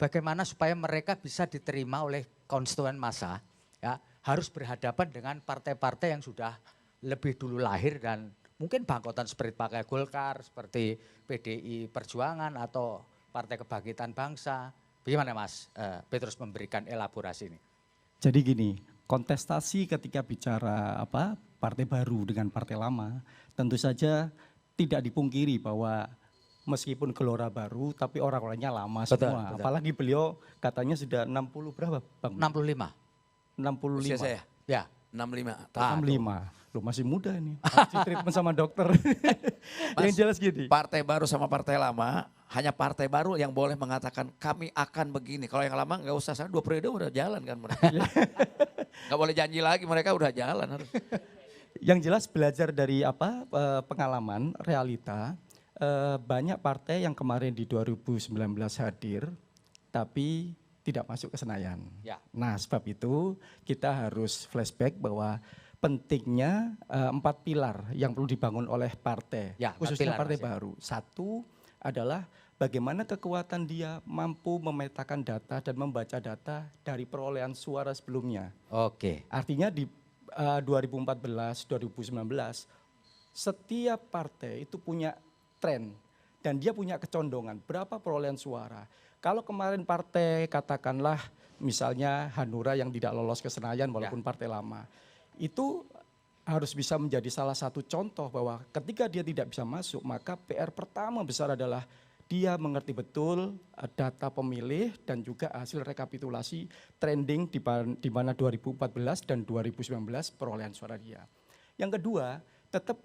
bagaimana supaya mereka bisa diterima oleh konstituen massa, ya, harus berhadapan dengan partai-partai yang sudah lebih dulu lahir dan mungkin bangkotan seperti Partai Golkar, seperti PDI Perjuangan atau Partai Kebangkitan Bangsa. Bagaimana Mas Petrus memberikan elaborasi ini? Jadi gini, kontestasi ketika bicara partai baru dengan partai lama, tentu saja tidak dipungkiri bahwa meskipun gelora baru tapi orang-orangnya lama semua. Betul. Apalagi beliau katanya sudah 60 berapa Bang? 65. 65. Usia saya? Ya. 65. 65. Lu masih muda ini. Harus di treatment sama dokter. Yang jelas gini. Partai baru sama partai lama, hanya partai baru yang boleh mengatakan kami akan begini. Kalau yang lama nggak usah, 2 periode udah jalan kan mereka. Nggak boleh janji lagi, mereka udah jalan harus. Yang jelas belajar dari pengalaman, realita, banyak partai yang kemarin di 2019 hadir, tapi tidak masuk ke Senayan. Ya. Nah sebab itu kita harus flashback bahwa pentingnya 4 pilar yang perlu dibangun oleh partai, ya, khususnya partai Mas, ya. baru. Satu adalah bagaimana kekuatan dia mampu memetakan data dan membaca data dari perolehan suara sebelumnya. Oke. Artinya di 2014, 2019, setiap partai itu punya tren dan dia punya kecondongan berapa perolehan suara. Kalau kemarin partai katakanlah misalnya Hanura yang tidak lolos ke Senayan walaupun partai lama, itu harus bisa menjadi salah satu contoh bahwa ketika dia tidak bisa masuk maka PR pertama besar adalah dia mengerti betul data pemilih dan juga hasil rekapitulasi trending di mana 2014 dan 2019 perolehan suara dia. Yang kedua, tetap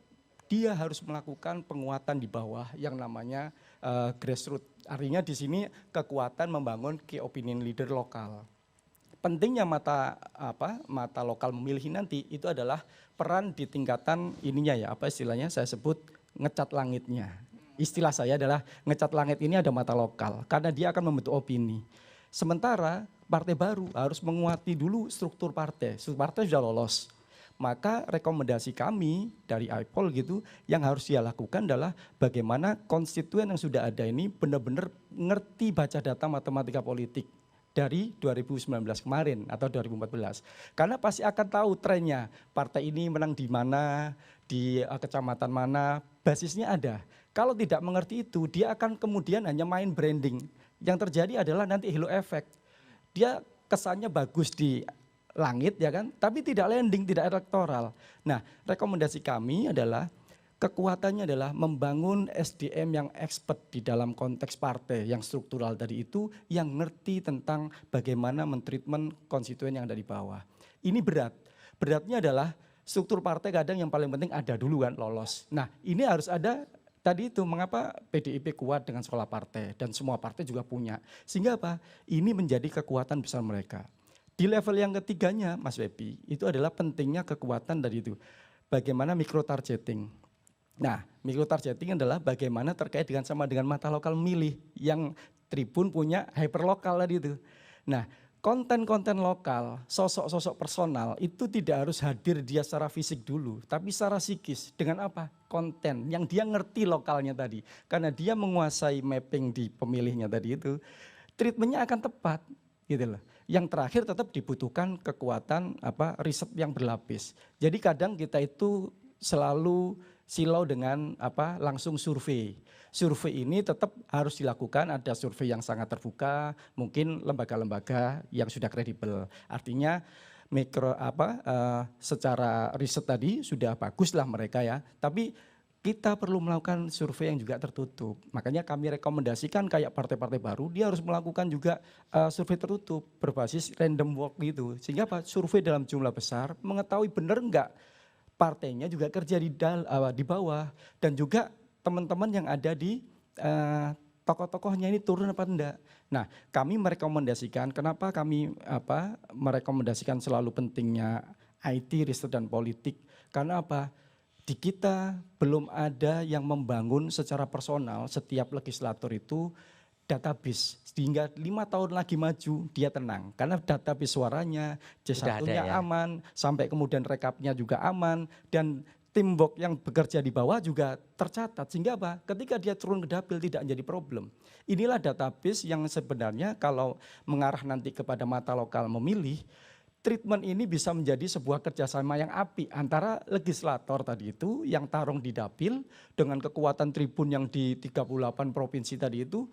dia harus melakukan penguatan di bawah yang namanya grassroots. Artinya di sini kekuatan membangun key opinion leader lokal. Pentingnya mata lokal memilih nanti itu adalah peran di tingkatan ininya ya, istilahnya saya sebut ngecat langitnya. Istilah saya adalah ngecat langit ini ada mata lokal karena dia akan membentuk opini. Sementara partai baru harus menguati dulu struktur partai. Struktur partai sudah lolos. Maka rekomendasi kami dari IPOL gitu yang harus dia lakukan adalah bagaimana konstituen yang sudah ada ini benar-benar ngerti baca data matematika politik dari 2019 kemarin atau 2014. Karena pasti akan tahu trennya, partai ini menang di mana, di kecamatan mana, basisnya ada. Kalau tidak mengerti itu, dia akan kemudian hanya main branding. Yang terjadi adalah nanti halo effect. Dia kesannya bagus di langit ya kan, tapi tidak landing, tidak elektoral. Nah, rekomendasi kami adalah kekuatannya adalah membangun SDM yang expert di dalam konteks partai yang struktural tadi itu, yang ngerti tentang bagaimana mentreatment konstituen yang ada di bawah. Ini berat. Beratnya adalah struktur partai kadang yang paling penting ada dulu kan, lolos. Nah, ini harus ada tadi itu mengapa PDIP kuat dengan sekolah partai dan semua partai juga punya. Sehingga apa? Ini menjadi kekuatan besar mereka. Di level yang ketiganya Mas Wepi, itu adalah pentingnya kekuatan dari itu. Bagaimana micro targeting. Nah, micro targeting adalah bagaimana terkait dengan sama dengan mata lokal milih yang Tribun punya hyperlokal tadi itu. Nah, konten-konten lokal, sosok-sosok personal itu tidak harus hadir dia secara fisik dulu, tapi secara psikis. Dengan apa? Konten yang dia ngerti lokalnya tadi. Karena dia menguasai mapping di pemilihnya tadi itu, treatmentnya akan tepat gitu loh. Yang terakhir tetap dibutuhkan kekuatan riset yang berlapis. Jadi kadang kita itu selalu silau dengan langsung survei. Survei ini tetap harus dilakukan, ada survei yang sangat terbuka, mungkin lembaga-lembaga yang sudah kredibel. Artinya secara riset tadi sudah baguslah mereka ya, tapi kita perlu melakukan survei yang juga tertutup. Makanya kami rekomendasikan kayak partai-partai baru, dia harus melakukan juga survei tertutup berbasis random walk gitu. Sehingga survei dalam jumlah besar, mengetahui benar enggak partainya juga kerja di bawah. Dan juga teman-teman yang ada di tokoh-tokohnya ini turun apa enggak. Nah, kami merekomendasikan, kenapa kami merekomendasikan selalu pentingnya IT, riset dan politik. Karena apa? Di kita belum ada yang membangun secara personal setiap legislator itu database. Sehingga 5 tahun lagi maju dia tenang. Karena database suaranya, C1-nya aman, sampai kemudian rekapnya juga aman. Dan teamwork yang bekerja di bawah juga tercatat. Sehingga apa? Ketika dia turun ke dapil tidak menjadi problem. Inilah database yang sebenarnya kalau mengarah nanti kepada mata lokal memilih, treatment ini bisa menjadi sebuah kerjasama yang apik antara legislator tadi itu yang tarung di dapil dengan kekuatan tribun yang di 38 provinsi tadi itu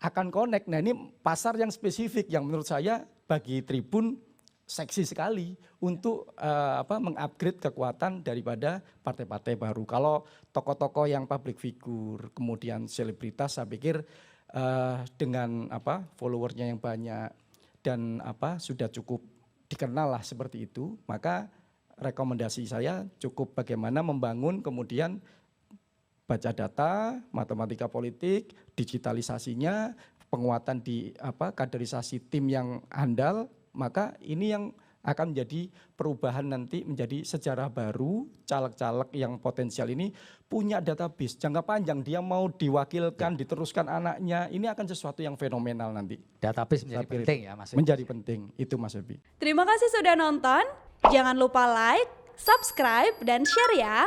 akan connect. Nah ini pasar yang spesifik yang menurut saya bagi tribun seksi sekali untuk mengupgrade kekuatan daripada partai-partai baru. Kalau tokoh-tokoh yang public figure, kemudian selebritas, saya pikir dengan followernya yang banyak dan sudah cukup dikenal lah seperti itu, maka rekomendasi saya cukup bagaimana membangun kemudian baca data, matematika politik, digitalisasinya, penguatan di kaderisasi tim yang andal, maka ini yang akan menjadi perubahan nanti menjadi sejarah baru, caleg-caleg yang potensial ini punya database jangka panjang, dia mau diwakilkan, diteruskan anaknya, ini akan sesuatu yang fenomenal nanti. Database menjadi penting ya Mas. Menjadi penting, itu Mas Ebi. Terima kasih sudah nonton, jangan lupa like, subscribe, dan share ya.